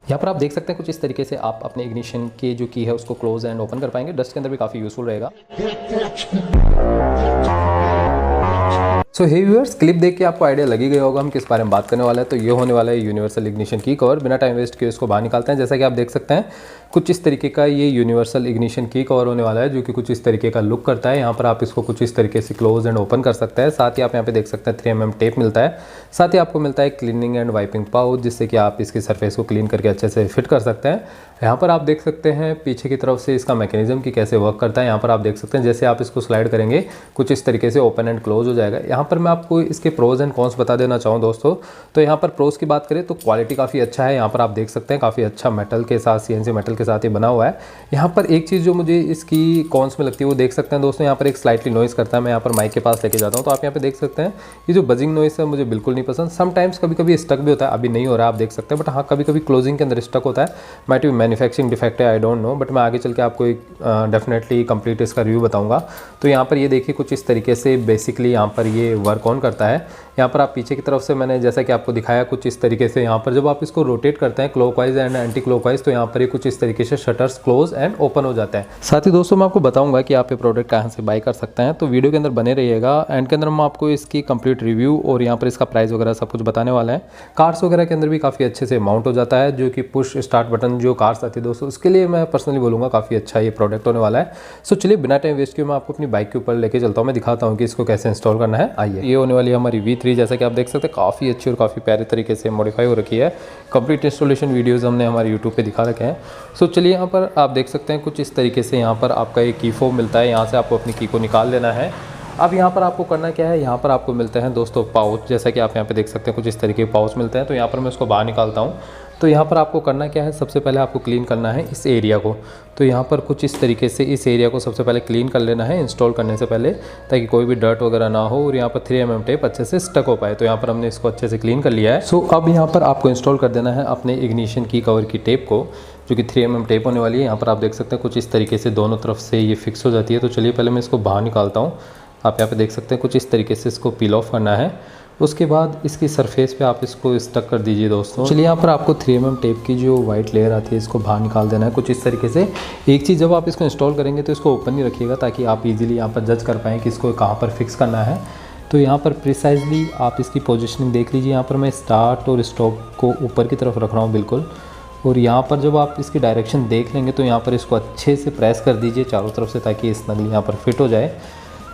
यहाँ पर आप देख सकते हैं कुछ इस तरीके से आप अपने इग्निशन के जो की है उसको क्लोज एंड ओपन कर पाएंगे। डस्ट के अंदर भी काफ़ी यूजफुल रहेगा। सो हे व्यूअर्स, क्लिप देख के आपको आइडिया लगी गया होगा हम किस बारे में बात करने वाला है। तो ये होने वाला है यूनिवर्सल इग्निशन की कवर। बिना टाइम वेस्ट किए इसको बाहर निकालते हैं। जैसा कि आप देख सकते हैं कुछ इस तरीके का ये यूनिवर्सल इग्निशन की कवर होने वाला है, जो कि कुछ इस तरीके का लुक करता है। यहाँ पर आप इसको कुछ इस तरीके से क्लोज एंड ओपन कर सकते हैं। साथ ही आप यहाँ पे देख सकते हैं 3mm टेप मिलता है। साथ ही आपको मिलता है क्लीनिंग एंड वाइपिंग पाउच, जिससे कि आप इसकी सरफेस को क्लीन करके अच्छे से फिट कर सकते हैं। यहाँ पर आप देख सकते हैं पीछे की तरफ से इसका मैकेनिज्म कि कैसे वर्क करता है। यहाँ पर आप देख सकते हैं जैसे आप इसको स्लाइड करेंगे कुछ इस तरीके से ओपन एंड क्लोज हो जाएगा। यहाँ पर मैं आपको इसके प्रोज एंड कॉन्स बता देना चाहूँ दोस्तों। तो यहाँ पर प्रोज की बात करें तो क्वालिटी काफ़ी अच्छा है। यहाँ पर आप देख सकते हैं काफ़ी अच्छा मेटल के साथ, CNC मेटल के साथ ही बना हुआ है। यहाँ पर एक चीज़ जो मुझे इसकी कॉन्स में लगती है वो देख सकते हैं दोस्तों, यहाँ पर एक स्लाइटली नॉइस करता है। मैं यहाँ पर माइक के पास लेके जाता हूँ तो आप यहाँ पे देख सकते हैं ये जो बजिंग नॉइस है मुझे बिल्कुल नहीं पसंद। समटाइम्स कभी कभी स्टक भी होता है, अभी नहीं हो रहा है आप देख सकते हैं, बट हाँ कभी कभी क्लोजिंग के अंदर स्टक होता है। माइट बी मैन्युफैक्चरिंग डिफेक्ट है, आई डोंट नो, बट मैं आगे चल के आपको एक डेफिनेटली कंप्लीट इसका रिव्यू बताऊंगा। तो यहाँ पर ये देखिए कुछ इस तरीके से बेसिकली यहाँ पर ये वर्क ऑन करता है। यहाँ पर आप पीछे की तरफ से मैंने जैसा कि आपको दिखाया कुछ इस तरीके से यहाँ पर जब आप इसको रोटेट करते हैं क्लॉकवाइज एंड एंटी क्लॉकवाइज, तो यहाँ पर ये कुछ इस तरीके से शटर्स क्लोज एंड ओपन हो जाते हैं। साथ ही दोस्तों मैं आपको बताऊंगा कि आप ये प्रोडक्ट कहाँ से बाय कर सकते हैं, तो वीडियो के अंदर बने रहिएगा। एंड के अंदर हम आपको इसकी कंप्लीट रिव्यू और यहाँ पर इसका प्राइस वगैरह सब कुछ बताने वाला है। कार्स वगैरह के अंदर भी काफ़ी अच्छे से माउंट हो जाता है, जो कि पुश स्टार्ट बटन जो कार्स आती है दोस्तों, उसके लिए मैं पर्सनली बोलूँगा काफ़ी अच्छा ये प्रोडक्ट होने वाला है। सो चलिए बिना टाइम वेस्ट किए मैं आपको अपनी बाइक के ऊपर लेके चलता हूँ, मैं दिखाता हूँ कि इसको कैसे इंस्टॉल करना है। आइए, ये होने वाली है हमारी V3, जैसा कि आप देख सकते हैं काफ़ी अच्छी और काफ़ी प्यारे तरीके से मॉडिफाई हो रखी है। कंप्लीट इंस्टॉलेशन वीडियोस हमने हमारे यूट्यूब पे दिखा रखे हैं। सो चलिए यहाँ पर आप देख सकते हैं कुछ इस तरीके से यहाँ पर आपका एक की फोब मिलता है। यहाँ से आपको अपनी की को निकाल लेना है। अब यहाँ पर आपको करना क्या है, यहाँ पर आपको मिलते हैं दोस्तों पाउच, जैसा कि आप यहाँ पे देख सकते हैं कुछ इस तरीके के पाउच मिलते हैं। तो यहाँ पर मैं उसको बाहर निकालता हूँ। तो यहाँ पर आपको करना क्या है, सबसे पहले आपको क्लीन करना है इस एरिया को। तो यहाँ पर कुछ इस तरीके से इस एरिया को सबसे पहले क्लीन कर लेना है इंस्टॉल करने से पहले, ताकि कोई भी डर्ट वगैरह ना हो और यहाँ पर 3mm टेप अच्छे से स्टक हो पाए। तो यहाँ पर हमने इसको अच्छे से क्लीन कर लिया है। सो अब यहाँ पर आपको इंस्टॉल कर देना है अपने इग्निशन की कवर की टेप को, जो कि 3mm टेप होने वाली है। यहाँ पर आप देख सकते हैं कुछ इस तरीके से दोनों तरफ से ये फिक्स हो जाती है। तो चलिए पहले मैं इसको बाहर निकालता हूँ। आप यहाँ पे देख सकते हैं कुछ इस तरीके से इसको पील ऑफ करना है। उसके बाद इसकी सरफेस पे आप इसको स्टक कर दीजिए दोस्तों। चलिए यहाँ पर आपको 3mm टेप की जो वाइट लेयर आती है इसको बाहर निकाल देना है कुछ इस तरीके से। एक चीज़, जब आप इसको इंस्टॉल करेंगे तो इसको ओपन नहीं रखिएगा, ताकि आप इजीली यहाँ पर जज कर पाएँ कि इसको कहाँ पर फिक्स करना है। तो यहाँ पर प्रिसाइजली आप इसकी पोजिशनिंग देख लीजिए। यहाँ पर मैं स्टार्ट और स्टॉप को ऊपर की तरफ रख रहा हूँ बिल्कुल। और यहाँ पर जब आप इसकी डायरेक्शन देख लेंगे तो यहाँ पर इसको अच्छे से प्रेस कर दीजिए चारों तरफ से, ताकि स्नगली यहाँ पर फिट हो जाए।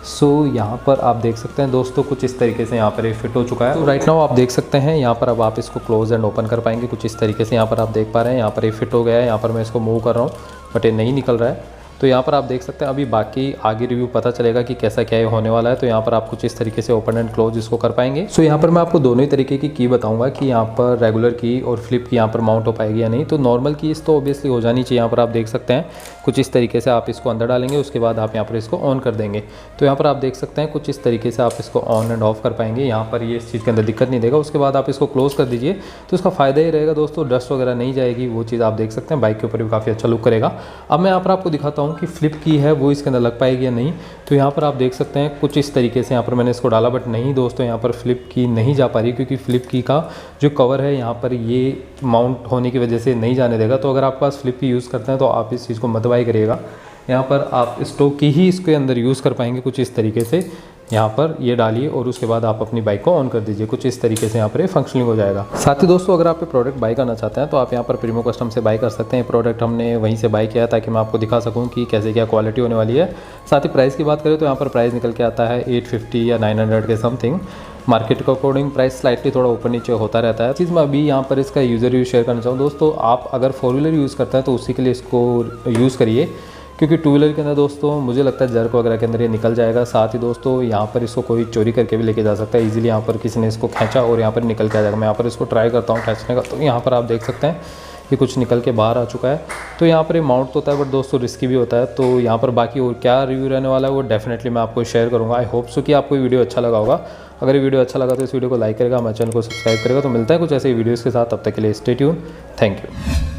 सो यहाँ पर आप देख सकते हैं दोस्तों कुछ इस तरीके से यहाँ पर ये फिट हो चुका है। तो राइट नाउ आप देख सकते हैं यहाँ पर अब आप इसको क्लोज एंड ओपन कर पाएंगे कुछ इस तरीके से। यहाँ पर आप देख पा रहे हैं यहाँ पर ये फिट हो गया है। यहाँ पर मैं इसको मूव कर रहा हूँ बट ये नहीं निकल रहा है। तो यहाँ पर आप देख सकते हैं अभी बाकी आगे रिव्यू पता चलेगा कि कैसा क्या ये होने वाला है। तो यहाँ पर आप कुछ इस तरीके से ओपन एंड क्लोज इसको कर पाएंगे। सो यहाँ पर मैं आपको दोनों ही तरीके की बताऊंगा कि यहाँ पर रेगुलर की और फ्लिप की यहाँ पर माउंट हो पाएगी या नहीं। तो नॉर्मल की तो ऑब्वियसली हो जानी चाहिए। यहाँ पर आप देख सकते हैं कुछ इस तरीके से आप इसको अंदर डालेंगे, उसके बाद आप यहाँ पर इसको ऑन कर देंगे। तो यहाँ पर आप देख सकते हैं कुछ इस तरीके से आप इसको ऑन एंड ऑफ कर पाएंगे। यहाँ पर ये इस चीज़ के अंदर दिक्कत नहीं देगा। उसके बाद आप इसको क्लोज कर दीजिए तो इसका फ़ायदा ही रहेगा दोस्तों, डस्ट वगैरह नहीं जाएगी। वो चीज़ आप देख सकते हैं बाइक के ऊपर भी काफ़ी अच्छा लुक करेगा। अब मैं यहाँ पर आपको दिखाता हूँ कि फ्लिप की है वो इसके अंदर लग पाएगी या नहीं। तो यहाँ पर आप देख सकते हैं कुछ इस तरीके से यहाँ पर मैंने इसको डाला, बट नहीं दोस्तों यहाँ पर फ्लिप की नहीं जा पा रही, क्योंकि फ्लिप की का जो कवर है यहाँ पर ये माउंट होने की वजह से नहीं जाने देगा। तो अगर आपके पास फ्लिप की यूज़ करते हैं तो आप इस चीज़ को मत बाय करिएगा। यहाँ पर आप स्टोक की ही इसके अंदर यूज़ कर पाएंगे कुछ इस तरीके से। यहाँ पर ये डालिए और उसके बाद आप अपनी बाइक को ऑन कर दीजिए। कुछ इस तरीके से यहाँ पर ये फंक्शनिंग हो जाएगा। साथ ही दोस्तों अगर आप ये प्रोडक्ट बाय करना चाहते हैं तो आप यहाँ पर प्रीमो कस्टम से बाय कर सकते हैं। प्रोडक्ट हमने वहीं से बाय किया ताकि मैं आपको दिखा सकूँ कि कैसे क्या क्वालिटी होने वाली है। साथ ही प्राइस की बात करें तो यहाँ पर प्राइस निकल के आता है 850 या 900 के समथिंग। मार्केट के अकॉर्डिंग प्राइस स्लाइटली थोड़ा ऊपर नीचे होता रहता है। चीज़ मैं अभी यहाँ पर इसका यूज़र रिव्यू शेयर करना चाहूँ दोस्तों। आप अगर 4 व्हीलर यूज़ करते हैं तो उसी के लिए इसको यूज़ करिए, क्योंकि 2 व्हीलर के अंदर दोस्तों मुझे लगता है जर्क वगैरह के अंदर ये निकल जाएगा। साथ ही दोस्तों यहाँ पर इसको कोई चोरी करके भी लेके जा सकता है इजीली। यहाँ पर किसी ने इसको खींचा और यहाँ पर निकल के आ जाएगा। मैं यहाँ पर इसको ट्राई करता हूँ खींचने का, तो यहाँ पर आप देख सकते हैं कि कुछ निकल के बाहर आ चुका है। तो यहाँ पर ये माउंट होता है बट दोस्तों रिस्की भी होता है। तो यहाँ पर बाकी और क्या रिव्यू रहने वाला है वो डेफिनेटली मैं आपको शेयर करूँगा। आई होप सो कि आपको वीडियो अच्छा लगा होगा। अगर ये वीडियो अच्छा लगा तो इस वीडियो को लाइक करेगा, हमारे चैनल को सब्सक्राइब करेगा। तो मिलता है कुछ ऐसे वीडियोज़ के साथ, तब तक के लिए स्टे ट्यून। Thank you.